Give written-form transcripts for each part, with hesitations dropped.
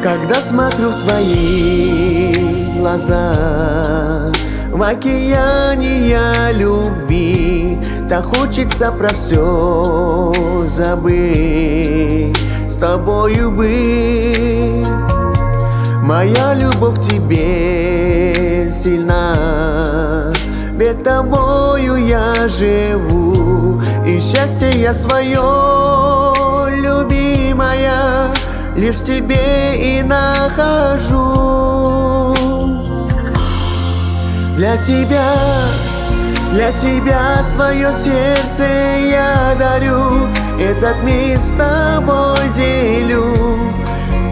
Когда смотрю в твои глаза, в океане я любви, так хочется про все забыть, с тобою быть. Моя любовь к тебе сильна, ведь тобою я живу, и счастье я свое, любимая, лишь в тебе и нахожу. Для тебя свое сердце я дарю, этот мир с тобой делю.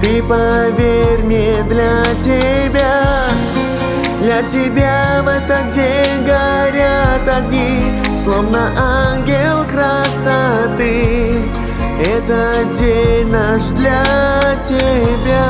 Ты поверь мне, для тебя в этот день горят огни, словно ангел красоты. Этот день наш для тебя.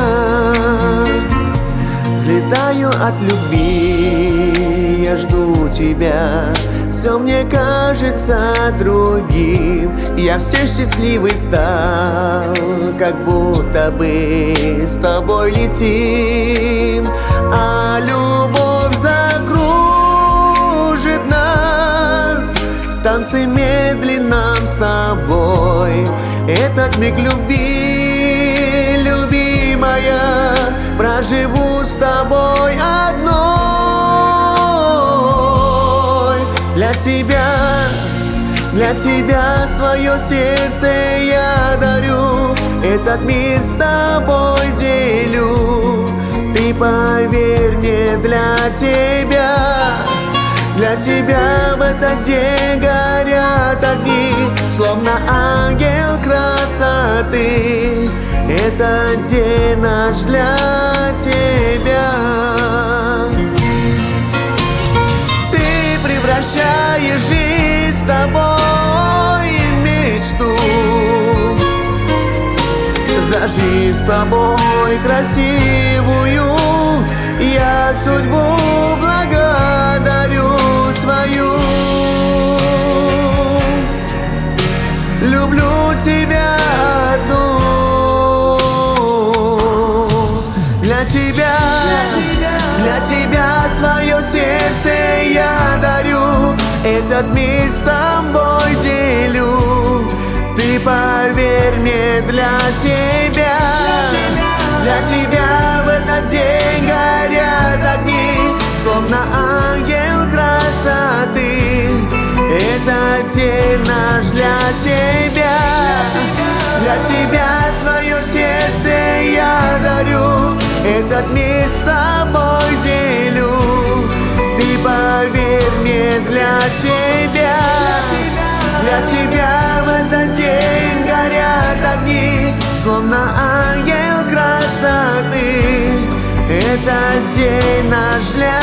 Взлетаю от любви, я жду тебя, все мне кажется другим. Я все счастливый стал, как будто бы с тобой летим. А любовь закружит нас в танце медленном с тобой. Этот миг любви, любимая, проживу с тобой одной. Для тебя свое сердце я дарю, этот мир с тобой делю. Ты поверь мне, для тебя в этот день горят огни, словно ангел красоты. Этот день наш для тебя. Ты превращаешь жизнь с тобой в мечту. За жизнь с тобой красивую я судьбу благодарю свою. Люблю тебя одну. Для тебя свое сердце я дарю, этот мир с тобой делю. Ты поверь мне, для тебя в этот день горят огни, словно ангел красоты. Этот день наш для тебя свое сердце я дарю, этот мир с тобой делю. Ты поверь мне, для тебя в этот день горят огни, словно ангел красоты. Этот день наш для